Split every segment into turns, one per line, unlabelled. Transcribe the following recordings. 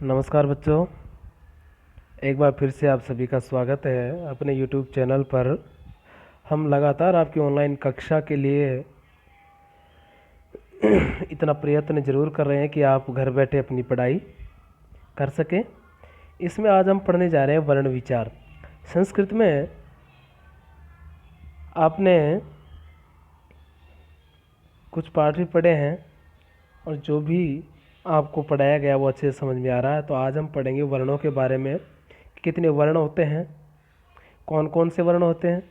नमस्कार बच्चों, एक बार फिर से आप सभी का स्वागत है अपने YouTube चैनल पर। हम लगातार आपकी ऑनलाइन कक्षा के लिए इतना प्रयत्न जरूर कर रहे हैं कि आप घर बैठे अपनी पढ़ाई कर सकें। इसमें आज हम पढ़ने जा रहे हैं वर्ण विचार। संस्कृत में आपने कुछ पाठ भी पढ़े हैं और जो भी आपको पढ़ाया गया वो अच्छे से समझ में आ रहा है। तो आज हम पढ़ेंगे वर्णों के बारे में कि कितने वर्ण होते हैं, कौन कौन से वर्ण होते हैं,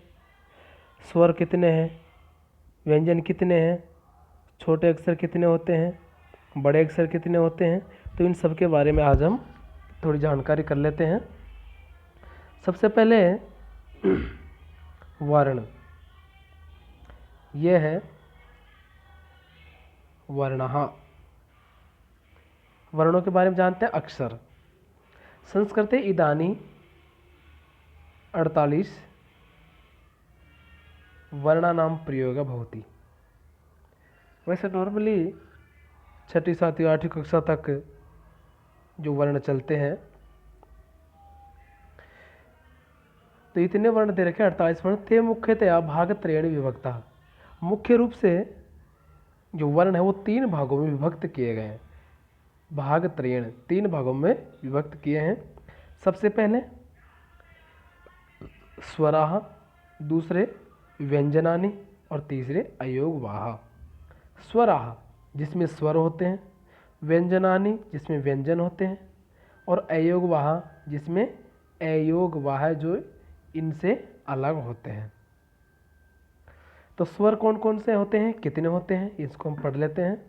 स्वर कितने हैं, व्यंजन कितने हैं, छोटे अक्षर कितने होते हैं, बड़े अक्षर कितने होते हैं। तो इन सब के बारे में आज हम थोड़ी जानकारी कर लेते हैं। सबसे पहले वर्ण, यह है वर्णः। वर्णों के बारे में जानते हैं। अक्षर संस्कृते इदानी 48 वर्णानाम प्रयोग भवति। वैसे नॉर्मली 6ठी 7वीं 8वीं कक्षा तक जो वर्ण चलते हैं तो इतने वर्ण दे रखे 48 वर्ण। ते मुख्यतया भागत्रयेण विभक्ता। मुख्य रूप से जो वर्ण है वो 3 भागों में विभक्त किए गए हैं। भागत्रयेण 3 भागों में विभक्त किए हैं। सबसे पहले स्वराः, दूसरे व्यंजनानि और तीसरे अयोगवाह। स्वराः जिसमें स्वर होते हैं, व्यंजनानि जिसमें व्यंजन होते हैं और अयोगवाह जिसमें अयोगवाह जो इनसे अलग होते हैं। तो स्वर कौन कौन से होते हैं, कितने होते हैं, इसको हम पढ़ लेते हैं।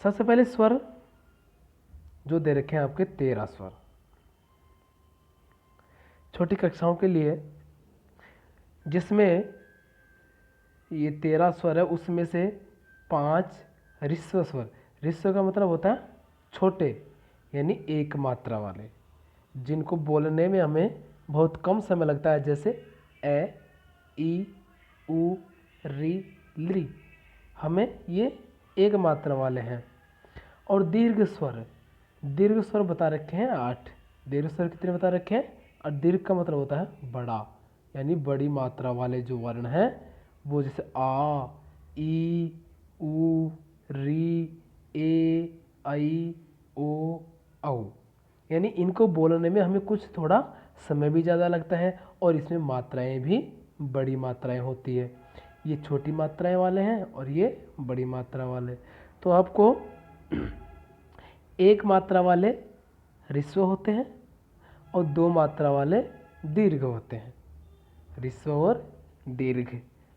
सबसे पहले स्वर जो दे रखे हैं आपके 13 स्वर। छोटी कक्षाओं के लिए जिसमें ये 13 स्वर है उसमें से 5 ऋस्व स्वर। ऋस्व का मतलब होता है छोटे, यानी एक मात्रा वाले, जिनको बोलने में हमें बहुत कम समय लगता है, जैसे ए, ई, उ, री, लृ। हमें ये एक मात्रा वाले हैं। और दीर्घ स्वर बता रखे हैं 8। दीर्घ स्वर कितने बता रखे हैं? और दीर्घ का मतलब होता है बड़ा, यानी बड़ी मात्रा वाले जो वर्ण हैं वो जैसे आ, ई, उ, री, ए, ऐ, ओ, औ। यानी इनको बोलने में हमें कुछ थोड़ा समय भी ज़्यादा लगता है और इसमें मात्राएं भी बड़ी मात्राएं होती है। ये छोटी मात्राएं वाले हैं और ये बड़ी मात्रा वाले। तो आपको एक मात्रा वाले ऋस्व होते हैं और 2 मात्रा वाले दीर्घ होते हैं। ऋस्व और दीर्घ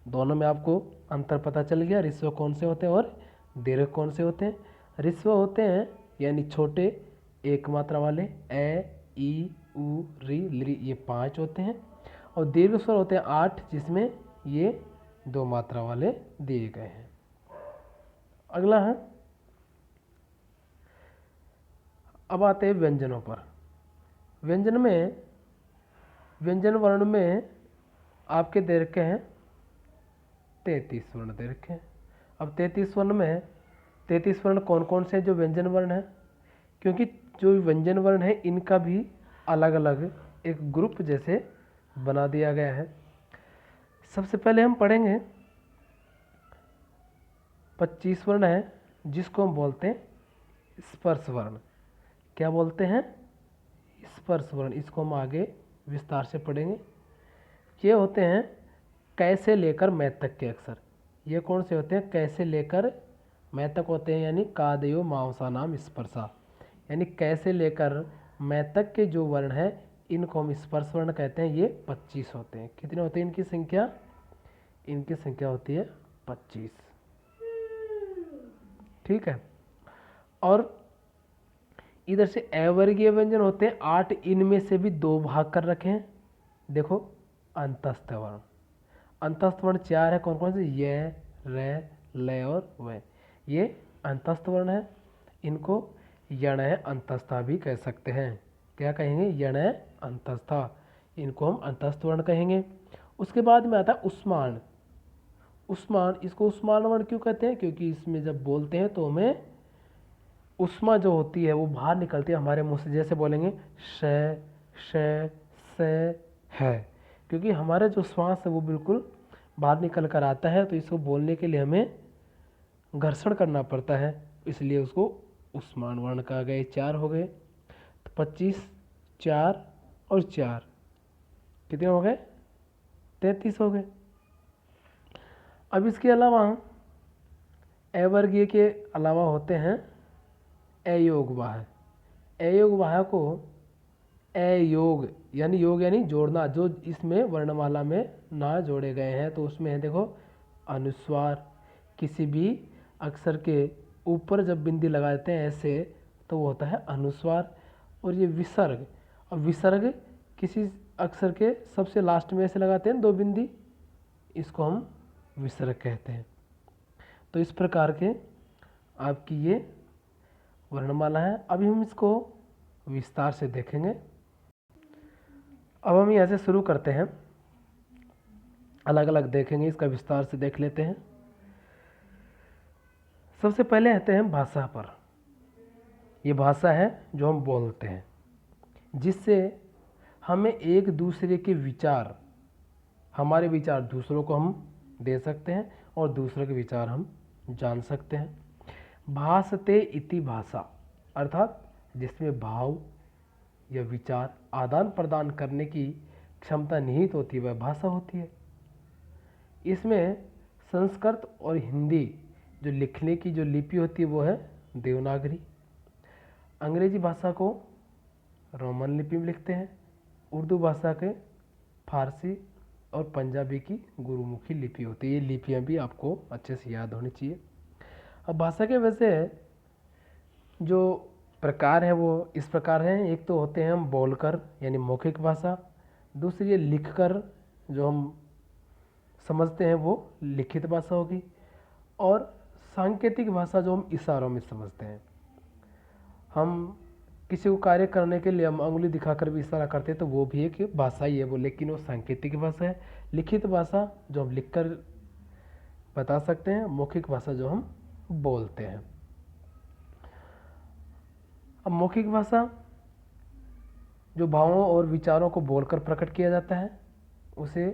दोनों में आपको अंतर पता चल गया। ऋस्व कौन से होते हैं और दीर्घ कौन से होते हैं। ऋस्व होते हैं यानी छोटे एक मात्रा वाले, ए, ई, उ, री, लृ, ये 5 होते हैं। और दीर्घ स्वर होते हैं 8, जिसमें ये 2 मात्रा वाले दिए गए हैं। अगला है, अब आते हैं व्यंजनों पर। व्यंजन वर्ण में आपके दे रखे हैं 33 वर्ण दे रखे हैं। अब 33 वर्ण में 33 वर्ण कौन कौन से जो व्यंजन वर्ण है, क्योंकि जो व्यंजन वर्ण है इनका भी अलग अलग एक ग्रुप जैसे बना दिया गया है। सबसे पहले हम पढ़ेंगे 25 वर्ण है जिसको हम बोलते हैं स्पर्श वर्ण। क्या बोलते हैं? स्पर्श वर्ण। इसको हम आगे विस्तार से पढ़ेंगे। ये होते हैं कैसे लेकर मैं तक के अक्षर। ये कौन से होते हैं? कैसे लेकर मैं तक होते हैं, यानी कादयो मांसा नाम स्पर्शा। यानी कैसे लेकर मैं तक के जो वर्ण है इनको हम स्पर्श वर्ण कहते हैं। ये 25 होते हैं। कितने होते हैं इनकी संख्या? इनकी संख्या होती है 25। ठीक है। और इधर से अवर्गीय व्यंजन होते हैं 8। इनमें से भी 2 भाग कर रखे हैं। देखो, अंतस्थ वर्ण। अंतस्थ वर्ण 4 है। कौन कौन से? य, र, ल और व। ये अंतस्थ वर्ण है। इनको यण अंतस्था भी कह सकते हैं। क्या कहेंगे? यण अंतस्था। इनको हम अंतस्थ वर्ण कहेंगे। उसके बाद में आता है उस्मान। उस्मान, इसको उस्मान वर्ण क्यों कहते हैं? क्योंकि इसमें जब बोलते हैं तो हमें ऊष्मा जो होती है वो बाहर निकलती है हमारे मुंह से, जैसे बोलेंगे श श से है, क्योंकि हमारा जो श्वास है वो बिल्कुल बाहर निकल कर आता है, तो इसको बोलने के लिए हमें घर्षण करना पड़ता है, इसलिए उसको ऊष्मायन वर्ण कहा गया। 4 हो गए, तो 25, 4 और 4 कितने हो गए? 33 हो गए। अब इसके अलावा अवर्गीय के अलावा होते हैं अयोगवाह। अयोगवाह को अयोग यानी योग यानी जोड़ना, जो इसमें वर्णमाला में ना जोड़े गए हैं, तो उसमें है देखो अनुस्वार, किसी भी अक्षर के ऊपर जब बिंदी लगाते हैं ऐसे तो वो होता है अनुस्वार। और ये विसर्ग, और विसर्ग किसी अक्षर के सबसे लास्ट में ऐसे लगाते हैं 2 बिंदी, इसको हम विसर्ग कहते हैं। तो इस प्रकार के आपकी ये वर्णमाला है। अभी हम इसको विस्तार से देखेंगे। अब हम यहाँ से शुरू करते हैं, अलग अलग देखेंगे, इसका विस्तार से देख लेते हैं। सबसे पहले आते हैं भाषा पर। ये भाषा है जो हम बोलते हैं, जिससे हमें एक दूसरे के विचार, हमारे विचार दूसरों को हम दे सकते हैं और दूसरों के विचार हम जान सकते हैं। भाषते इति भाषा, अर्थात जिसमें भाव या विचार आदान प्रदान करने की क्षमता निहित होती है वह भाषा होती है। इसमें संस्कृत और हिंदी जो लिखने की जो लिपि होती है वो है देवनागरी। अंग्रेजी भाषा को रोमन लिपि में लिखते हैं। उर्दू भाषा के फारसी और पंजाबी की गुरुमुखी लिपि होती है। ये लिपियाँ भी आपको अच्छे से याद होनी चाहिए। अब भाषा के वैसे जो प्रकार हैं वो इस प्रकार हैं। एक तो होते हैं हम बोलकर यानी मौखिक भाषा, दूसरी है लिखकर जो हम समझते हैं वो लिखित भाषा होगी, और सांकेतिक भाषा जो हम इशारों में समझते हैं। हम किसी को कार्य करने के लिए हम उंगली दिखाकर भी इशारा करते हैं तो वो भी एक भाषा ही है वो, लेकिन वो सांकेतिक भाषा है। लिखित भाषा जो हम लिखकर बता सकते हैं, मौखिक भाषा जो हम बोलते हैं। अब मौखिक भाषा जो भावों और विचारों को बोलकर प्रकट किया जाता है उसे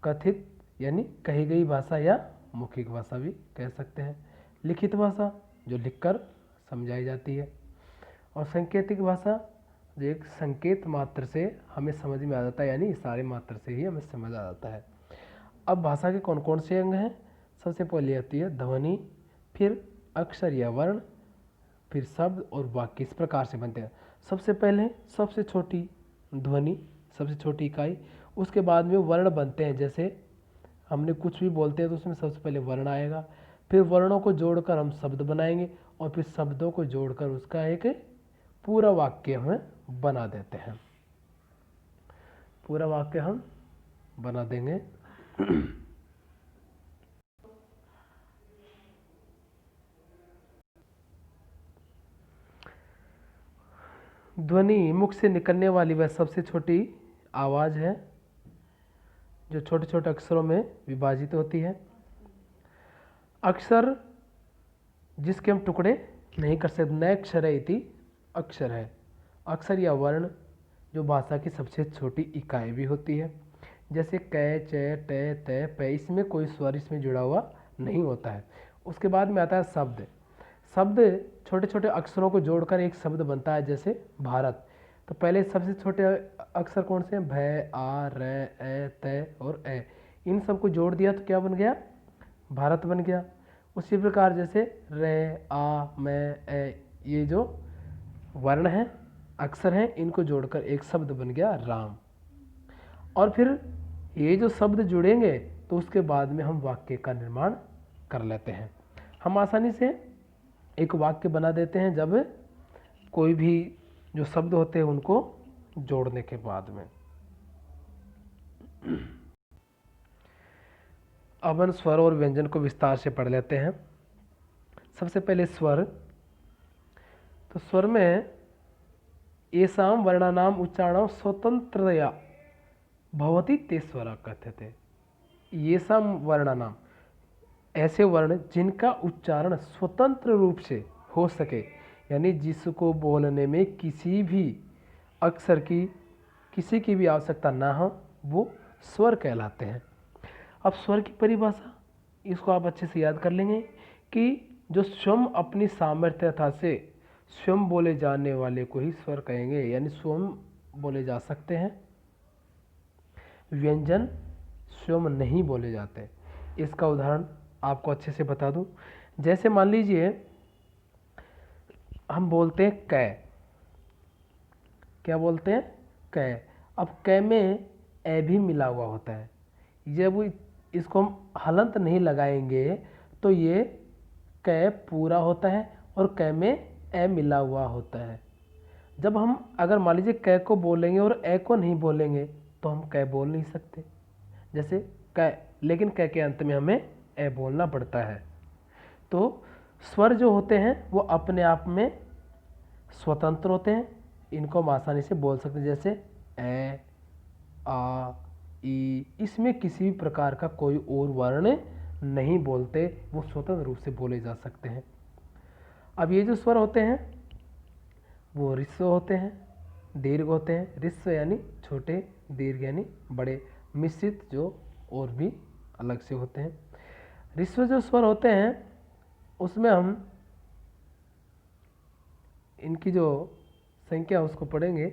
कथित यानी कही गई भाषा या मौखिक भाषा भी कह सकते हैं। लिखित भाषा जो लिखकर समझाई जाती है, और सांकेतिक भाषा जो एक संकेत मात्र से हमें समझ में आ जाता है, यानी इशारे मात्र से ही हमें समझ आ जाता है। अब भाषा के कौन कौन से अंग हैं? सबसे पहले आती है ध्वनि, फिर अक्षर या वर्ण, फिर शब्द और वाक्य। इस प्रकार से बनते हैं। सबसे पहले सबसे छोटी ध्वनि, सबसे छोटी इकाई, उसके बाद में वर्ण बनते हैं। जैसे हमने कुछ भी बोलते हैं तो उसमें सबसे पहले वर्ण आएगा, फिर वर्णों को जोड़कर हम शब्द बनाएंगे, और फिर शब्दों को जोड़कर उसका एक पूरा वाक्य हमें बना देते हैं। पूरा वाक्य हम बना देंगे। ध्वनि मुख से निकलने वाली वह सबसे छोटी आवाज़ है जो छोटे छोटे अक्षरों में विभाजित होती है। अक्षर जिसके हम टुकड़े नहीं कर सकते, न अक्षर इति अक्षर है। अक्षर या वर्ण जो भाषा की सबसे छोटी इकाई भी होती है। जैसे क, च, ट, त, प, इसमें कोई स्वर इसमें जुड़ा हुआ नहीं होता है। उसके बाद में आता है शब्द। शब्द छोटे छोटे अक्षरों को जोड़कर एक शब्द बनता है, जैसे भारत। तो पहले सबसे छोटे अक्षर कौन से हैं? भ, आ, र, ए, त और ए। इन सबको जोड़ दिया तो क्या बन गया? भारत बन गया। उसी प्रकार जैसे र, आ, म, ए, ये जो वर्ण हैं, अक्षर हैं, इनको जोड़कर एक शब्द बन गया राम। और फिर ये जो शब्द जुड़ेंगे तो उसके बाद में हम वाक्य का निर्माण कर लेते हैं। हम आसानी से एक वाक्य बना देते हैं जब कोई भी जो शब्द होते हैं उनको जोड़ने के बाद में। अब हम स्वर और व्यंजन को विस्तार से पढ़ लेते हैं। सबसे पहले स्वर। तो स्वर में येषां वर्णानाम उच्चारणं स्वतंत्रतया भवति ते स्वरा कथ्यते। येषां वर्णानाम, ऐसे वर्ण जिनका उच्चारण स्वतंत्र रूप से हो सके, यानी जिसको बोलने में किसी भी अक्षर की किसी की भी आवश्यकता ना हो वो स्वर कहलाते हैं। अब स्वर की परिभाषा इसको आप अच्छे से याद कर लेंगे कि जो स्वयं अपनी सामर्थ्यता से स्वयं बोले जाने वाले को ही स्वर कहेंगे, यानी स्वयं बोले जा सकते हैं। व्यंजन स्वयं नहीं बोले जाते। इसका उदाहरण आपको अच्छे से बता दूं, जैसे मान लीजिए हम बोलते हैं कै, क्या बोलते हैं कै। अब कै में ए भी मिला हुआ होता है, जब इसको हम हलंत नहीं लगाएंगे तो ये कै पूरा होता है और कै में ए मिला हुआ होता है। जब हम अगर मान लीजिए कै को बोलेंगे और ए को नहीं बोलेंगे तो हम कै बोल नहीं सकते, जैसे कै, लेकिन कै के अंत में हमें ए बोलना पड़ता है। तो स्वर जो होते हैं वो अपने आप में स्वतंत्र होते हैं, इनको हम आसानी से बोल सकते हैं, जैसे ए, आ, ई। इसमें किसी भी प्रकार का कोई और वर्ण नहीं बोलते, वो स्वतंत्र रूप से बोले जा सकते हैं। अब ये जो स्वर होते हैं वो ऋस्व होते हैं, दीर्घ होते हैं। ऋस्व यानी छोटे, दीर्घ यानी बड़े, मिश्रित जो और भी अलग से होते हैं। ऋस्व जो स्वर होते हैं उसमें हम इनकी जो संख्या उसको पढ़ेंगे,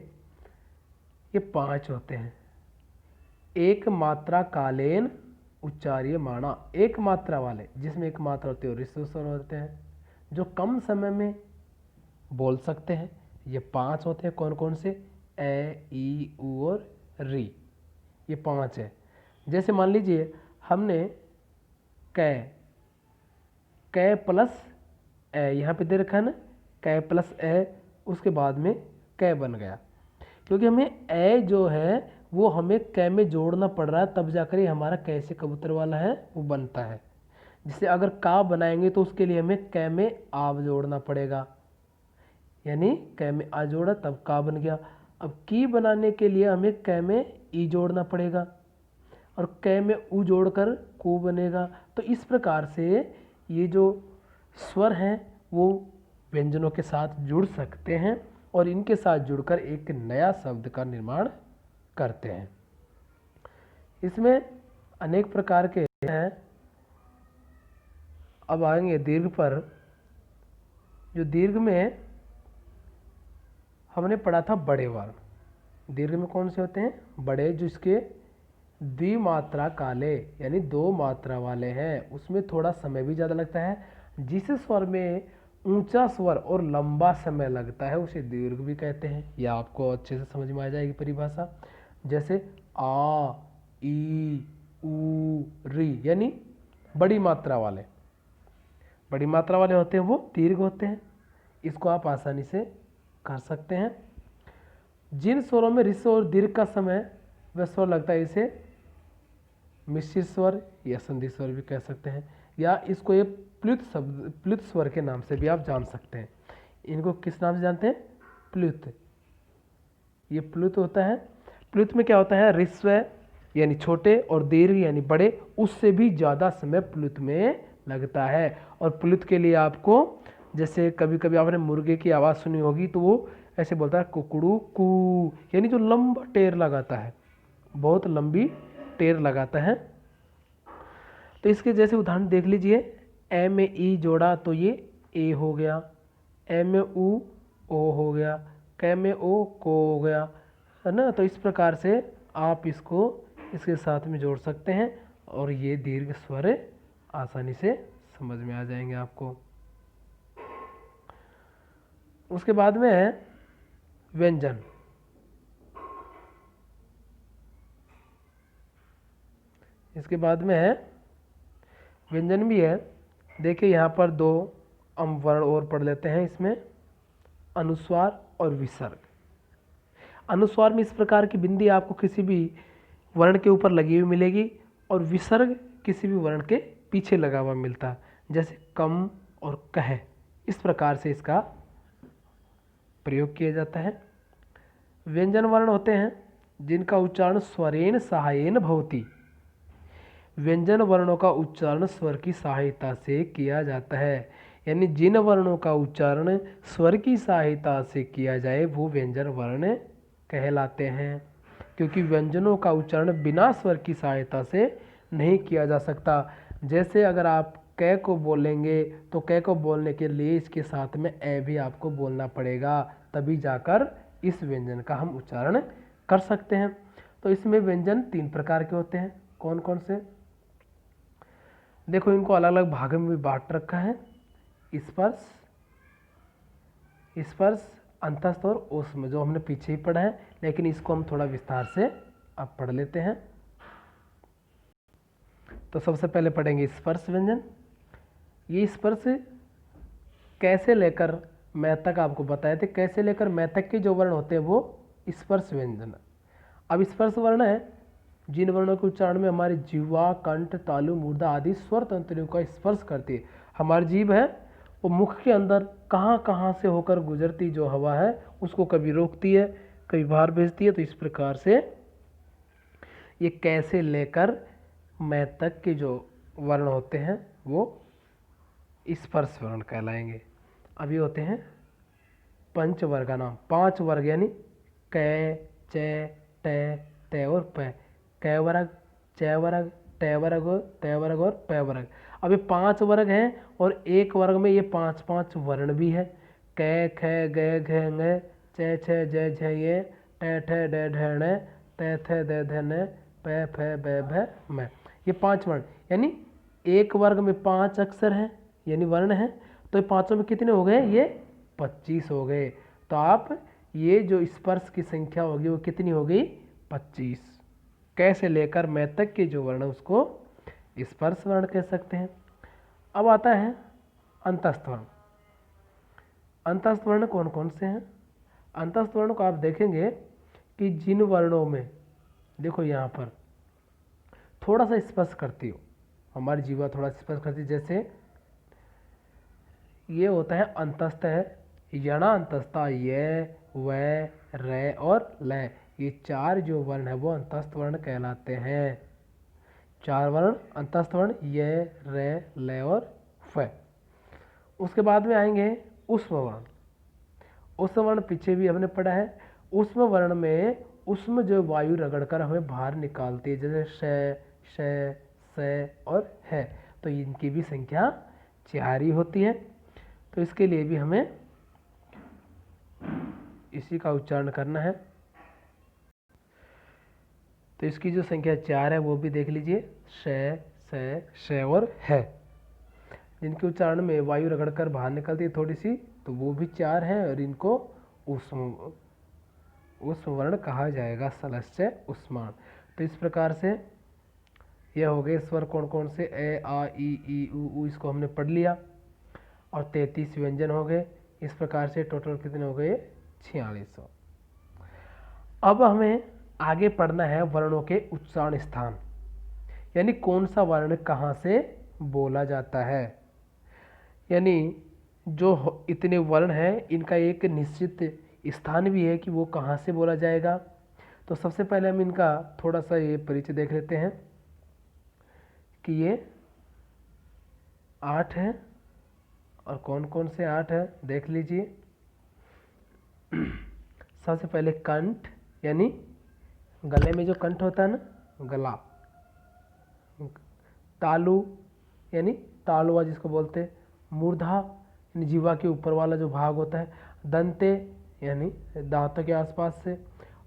ये 5 होते हैं। एक मात्रा कालेन उच्चार्यमाणा, एक मात्रा वाले, जिसमें एक मात्रा होती है और ऋस्व स्वर होते हैं, जो कम समय में बोल सकते हैं। ये 5 होते हैं। कौन कौन से? ए, ई, उ और री, ये 5 है। जैसे मान लीजिए हमने कै, कै प्लस ए यहाँ पे दे रखा है ना, कै प्लस ए, उसके बाद में कै बन गया, क्योंकि हमें ए जो है वो हमें कै में जोड़ना पड़ रहा है, तब जाकर ये हमारा कै से कबूतर वाला है वो बनता है। जिसे अगर का बनाएंगे तो उसके लिए हमें कै में आव जोड़ना पड़ेगा, यानी कै में आ जोड़ा तब का बन गया। अब की बनाने के लिए हमें कै में ई जोड़ना पड़ेगा और कै में उ जोड़कर को बनेगा। तो इस प्रकार से ये जो स्वर हैं वो व्यंजनों के साथ जुड़ सकते हैं और इनके साथ जुड़कर एक नया शब्द का निर्माण करते हैं। इसमें अनेक प्रकार के हैं। अब आएंगे दीर्घ पर। जो दीर्घ में हमने पढ़ा था बड़े वर्ण। दीर्घ में कौन से होते हैं? बड़े, जिसके द्विमात्रा काले यानी 2 मात्रा वाले हैं, उसमें थोड़ा समय भी ज़्यादा लगता है। जिस स्वर में ऊंचा स्वर और लंबा समय लगता है उसे दीर्घ भी कहते हैं। यह आपको अच्छे से समझ में आ जाएगी परिभाषा। जैसे आ, ई, उ, री, यानी बड़ी मात्रा वाले, बड़ी मात्रा वाले होते हैं वो दीर्घ होते हैं। इसको आप आसानी से कर सकते हैं। जिन स्वरों में ऋस्व और दीर्घ का समय वह स्वर लगता है, इसे मिश्रित स्वर या संधि स्वर भी कह सकते हैं, या इसको ये प्लुत शब्द, प्लुत स्वर के नाम से भी आप जान सकते हैं। इनको किस नाम से जानते हैं? प्लुत। ये प्लुत होता है। प्लुत में क्या होता है? ऋस्व यानी छोटे और दीर्घ यानी बड़े, उससे भी ज़्यादा समय प्लुत में लगता है। और प्लुत के लिए आपको, जैसे कभी कभी आपने मुर्गे की आवाज़ सुनी होगी तो वो ऐसे बोलता है कुकड़ू कू, यानी जो लंबा टेर लगाता है, बहुत लंबी टेर लगाता है। तो इसके जैसे उदाहरण देख लीजिए, ए में ई जोड़ा तो ये ए हो गया, ए में उ ओ हो गया, कै में ओ को हो गया, है ना। तो इस प्रकार से आप इसको इसके साथ में जोड़ सकते हैं और ये दीर्घ स्वर आसानी से समझ में आ जाएंगे आपको। उसके बाद में है व्यंजन। इसके बाद में है व्यंजन भी है। देखिए यहाँ पर 2 हम वर्ण और पढ़ लेते हैं इसमें, अनुस्वार और विसर्ग। अनुस्वार में इस प्रकार की बिंदी आपको किसी भी वर्ण के ऊपर लगी हुई मिलेगी और विसर्ग किसी भी वर्ण के पीछे लगा हुआ मिलता है, जैसे कम और कह। इस प्रकार से इसका प्रयोग किया जाता है। व्यंजन वर्ण होते हैं जिनका उच्चारण स्वरेण सहायेन भवति। व्यंजन वर्णों का उच्चारण स्वर की सहायता से किया जाता है। यानी जिन वर्णों का उच्चारण स्वर की सहायता से किया जाए वो व्यंजन वर्ण कहलाते हैं, क्योंकि व्यंजनों का उच्चारण बिना स्वर की सहायता से नहीं किया जा सकता। जैसे अगर आप क को बोलेंगे तो क को बोलने के लिए इसके साथ में ए भी आपको बोलना पड़ेगा, तभी जाकर इस व्यंजन का हम उच्चारण कर सकते हैं। तो इसमें व्यंजन 3 प्रकार के होते हैं। कौन कौन से? देखो, इनको अलग अलग भागों में भी बांट रखा है। स्पर्श, स्पर्श, अंतस्थ और ऊष्म, जो हमने पीछे ही पढ़ा है, लेकिन इसको हम थोड़ा विस्तार से अब पढ़ लेते हैं। तो सबसे पहले पढ़ेंगे स्पर्श व्यंजन। ये स्पर्श कैसे लेकर मैं तक आपको बताए थे, कैसे लेकर मैं तक के जो वर्ण होते हैं वो स्पर्श व्यंजन। अब स्पर्श वर्ण है जिन वर्णों के उच्चारण में हमारी जिह्वा, कंठ, तालु, मूर्धा आदि स्वर तंत्रियों का स्पर्श करती है। हमारी जीभ है वो मुख के अंदर कहाँ कहाँ से होकर गुजरती जो हवा है उसको कभी रोकती है, कभी बाहर भेजती है। तो इस प्रकार से ये कैसे लेकर मैं तक के जो वर्ण होते हैं वो स्पर्श वर्ण कहलाएंगे। अब ये होते हैं पंचवर्गा नाम, 5 वर्ग, यानी क, च, ट, त और प। क वर्ग, च वर्ग, ट वर्ग, त वर्ग और प वर्ग। अब ये 5 वर्ग हैं और एक वर्ग में ये 5 वर्ण भी है। क, ख, ग, घ, ङ, च, छ, ज, झ, य, ट, ठ, ड, ढ, ण, त, थ, द, ध, न, प, फ, ब, भ, म। ये 5 वर्ण, यानी एक वर्ग में 5 अक्षर हैं यानी वर्ण हैं। तो ये पांचों में कितने हो गए? ये 25 हो गए। तो आप ये जो स्पर्श की संख्या होगी वो कितनी हो गई? 25। कैसे लेकर मैं तक के जो वर्ण उसको स्पर्श वर्ण कह सकते हैं। अब आता है अंतस्थ वर्ण। अंतस्थ वर्ण कौन कौन से हैं? अंतस्थ वर्ण को आप देखेंगे कि जिन वर्णों में, देखो यहाँ पर थोड़ा सा स्पर्श करती हो, हमारी जीवा थोड़ा स्पर्श करती, जैसे ये होता है अंतस्थ है, यणा अंतस्था, य, व, र और ल। ये 4 जो वर्ण है वो अंतस्थ वर्ण कहलाते हैं। 4 वर्ण अंतस्थ वर्ण, य, र, ल और फ। उसके बाद में आएंगे ऊष्म वर्ण। ऊष्म वर्ण पीछे भी हमने पढ़ा है। ऊष्म वर्ण में ऊष्म जो वायु रगड़कर हमें बाहर निकालती है, जैसे श, श, स और है, तो इनकी भी संख्या 4 ही होती है। तो इसके लिए भी हमें इसी का उच्चारण करना है। तो इसकी जो संख्या 4 है वो भी देख लीजिए, श, स, श और है। जिनके उच्चारण में वायु रगड़कर बाहर निकलती है थोड़ी सी, तो वो भी 4 है और इनको ऊष्म वर्ण कहा जाएगा, सलश्च ऊष्माण। तो इस प्रकार से यह हो गए स्वर कौन कौन से, ए, आ, ई, उ, इसको हमने पढ़ लिया और 33 व्यंजन हो गए। इस प्रकार से टोटल कितने हो गए? 4600। अब हमें आगे पढ़ना है वर्णों के उच्चारण स्थान, यानी कौन सा वर्ण कहाँ से बोला जाता है। यानी जो इतने वर्ण हैं इनका एक निश्चित स्थान भी है कि वो कहाँ से बोला जाएगा। तो सबसे पहले हम इनका थोड़ा सा ये परिचय देख लेते हैं कि ये 8 हैं और कौन कौन से 8 हैं देख लीजिए। सबसे पहले कंठ, यानी गले में जो कंठ होता है ना, गला। तालु, यानी तालुआ जिसको बोलते हैं। मूर्धा, यानी जीवा के ऊपर वाला जो भाग होता है। दंते, यानी दांतों के आसपास से।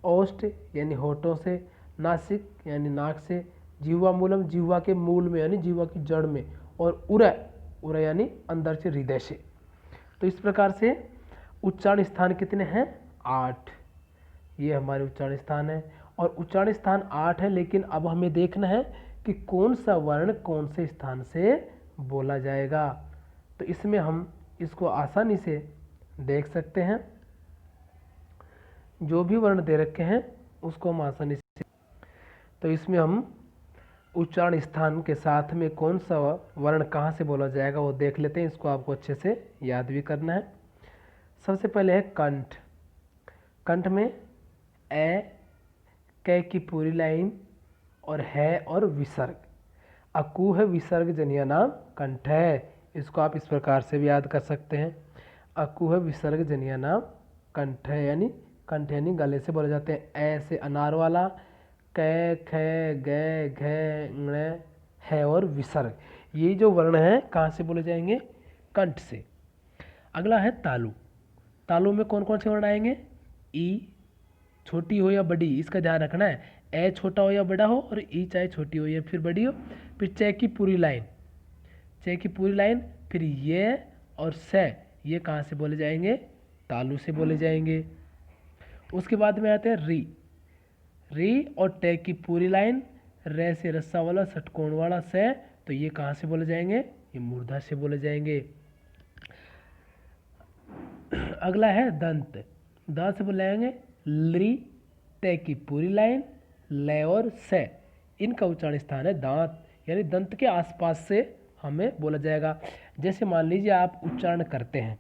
ओष्ठ, यानी होठों से। नासिक, यानी नाक से। जीवा मूलम, जीवा के मूल में यानी जीवा की जड़ में। और उरय यानी अंदर से, हृदय से। तो इस प्रकार से उच्चारण स्थान कितने हैं? 8। ये हमारे उच्चारण स्थान है और उच्चारण स्थान 8 है। लेकिन अब हमें देखना है कि कौन सा वर्ण कौन से स्थान से बोला जाएगा। तो इसमें हम इसको आसानी से देख सकते हैं। जो भी वर्ण दे रखे हैं उसको हम आसानी से, तो इसमें हम उच्चारण स्थान के साथ में कौन सा वर्ण कहाँ से बोला जाएगा वो देख लेते हैं। इसको आपको अच्छे से याद भी करना है। सबसे पहले है कंठ। कंठ में ए, क की पूरी लाइन और है और विसर्ग। अकू है विसर्ग जनिया नाम कंठ है। इसको आप इस प्रकार से भी याद कर सकते हैं। अकु है विसर्ग जनिया नाम, कंठ है यानी गले से बोले जाते हैं। ऐसे अनार वाला, कै खे गै घै ङ है और विसर्ग, ये जो वर्ण है कहाँ से बोले जाएंगे? कंठ से। अगला है तालु। तालु में कौन कौन से वर्ण आएंगे? ई छोटी हो या बड़ी, इसका ध्यान रखना है। ए छोटा हो या बड़ा हो, और ई चाहे छोटी हो या फिर बड़ी हो। फिर च की पूरी लाइन, फिर ये और से, ये कहाँ से बोले जाएंगे? तालु से बोले जाएंगे। उसके बाद में आते हैं री और टे की पूरी लाइन, रे से रस्सा वाला षटकोण वाला से, तो ये कहाँ से बोले जाएंगे? ये मूर्धा से बोले जाएंगे। अगला है दंत। दांत से बोले जाएंगे ली, ते की पूरी लाइन, ले और से, इनका उच्चारण स्थान है दांत, यानी दंत के आसपास से हमें बोला जाएगा। जैसे मान लीजिए आप उच्चारण करते हैं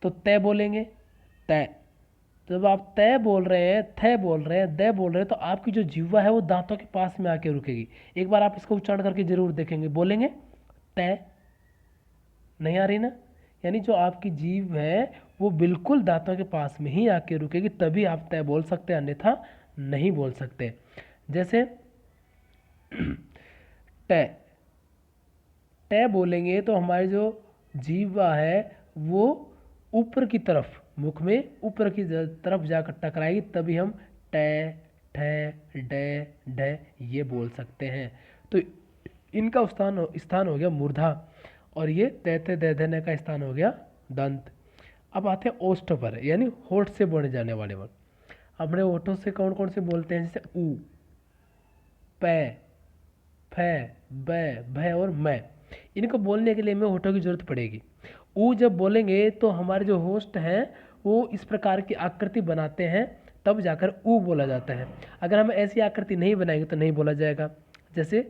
तो तय बोलेंगे, तय। जब आप तय बोल रहे हैं, थ बोल रहे हैं, द बोल रहे हैं, तो आपकी जो जिह्वा है वो दांतों के पास में आके रुकेगी। एक बार आप इसका उच्चारण करके जरूर देखेंगे, बोलेंगे तय, नहीं आ रही ना? यानी जो आपकी जीभ है वो बिल्कुल दांतों के पास में ही आके रुकेगी, तभी आप तय बोल सकते हैं, अन्यथा नहीं बोल सकते। जैसे ट ट बोलेंगे तो हमारी जो जीवा है वो ऊपर की तरफ, मुख में ऊपर की तरफ जाकर टकराएगी, तभी हम ट ठ ड ढ ये बोल सकते हैं। तो इनका स्थान हो गया मूर्धा, और ये तैते दैधने का स्थान हो गया दंत। अब आते हैं ओष्ठ पर, यानी होठ से बोले जाने वाले वर्ण। अपने होठों से कौन कौन से बोलते हैं? जैसे उ, पै, फै, बै, भै और मैं। इनको बोलने के लिए हमें होठों की जरूरत पड़ेगी। उ जब बोलेंगे तो हमारे जो होस्ट हैं वो इस प्रकार की आकृति बनाते हैं, तब जाकर उ बोला जाता है। अगर हम ऐसी आकृति नहीं बनाएंगे तो नहीं बोला जाएगा। जैसे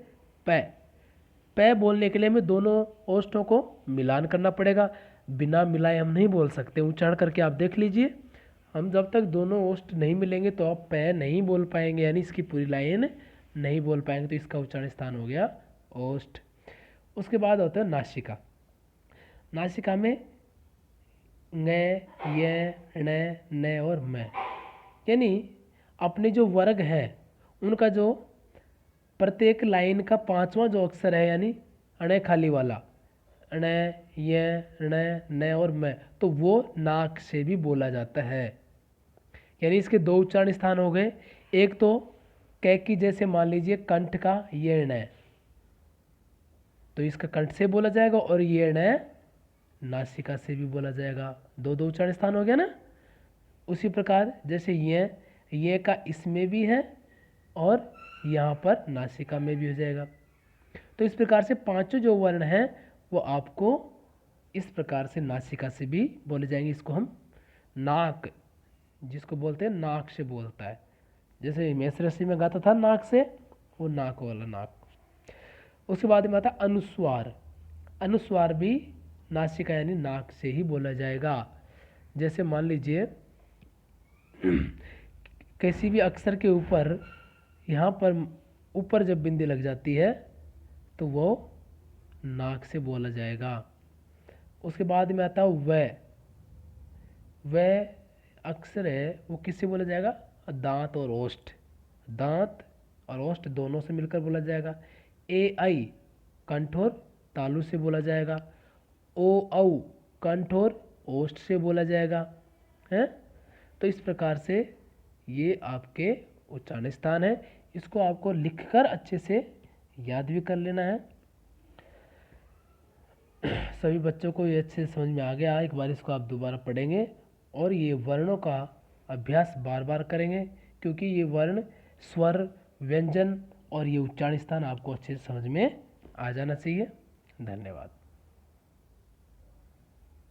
पै बोलने के लिए हमें दोनों ओष्ठों को मिलान करना पड़ेगा, बिना मिलाए हम नहीं बोल सकते। उच्चारण करके आप देख लीजिए, हम जब तक दोनों ओष्ठ नहीं मिलेंगे तो आप पै नहीं बोल पाएंगे, यानी इसकी पूरी लाइन नहीं बोल पाएंगे, तो इसका उच्चारण स्थान हो गया ओष्ठ। उसके बाद होता है नासिका। नासिका में ङ, य, ण, न और म, यानी अपने जो वर्ग है उनका जो प्रत्येक लाइन का पांचवा जो अक्षर है, यानी अण खाली वाला, अण, य, ण, न और म, तो वो नाक से भी बोला जाता है। यानी इसके दो उच्चारण स्थान हो गए। एक तो कै की जैसे मान लीजिए कंठ का ये ण, तो इसका कंठ से बोला जाएगा, और ये ण नासिका से भी बोला जाएगा। दो दो उच्चारण स्थान हो गया ना। उसी प्रकार जैसे ये का इसमें भी है और यहाँ पर नासिका में भी हो जाएगा। तो इस प्रकार से पांचों जो वर्ण हैं वो आपको इस प्रकार से नासिका से भी बोले जाएंगे। इसको हम नाक, जिसको बोलते हैं नाक से बोलता है, जैसे मेष रस्सी में गाता था नाक से, वो नाक वाला नाक। उसके बाद में आता अनुस्वार। अनुस्वार भी नासिका यानी नाक से ही बोला जाएगा। जैसे मान लीजिए किसी भी अक्षर के ऊपर यहाँ पर ऊपर जब बिंदी लग जाती है तो वो नाक से बोला जाएगा। उसके बाद में आता है वह अक्षर है वो किससे बोला जाएगा? दांत और ओष्ठ, दांत और ओष्ठ दोनों से मिलकर बोला जाएगा। ए आई कंठ और तालु से बोला जाएगा। ओ औ कंठ और ओष्ठ से बोला जाएगा है। तो इस प्रकार से ये आपके उच्चारण स्थान है। इसको आपको लिखकर अच्छे से याद भी कर लेना है। सभी बच्चों को ये अच्छे से समझ में आ गया। एक बार इसको आप दोबारा पढ़ेंगे और ये वर्णों का अभ्यास बार बार करेंगे, क्योंकि ये वर्ण, स्वर, व्यंजन और ये उच्चारण स्थान आपको अच्छे से समझ में आ जाना चाहिए। धन्यवाद।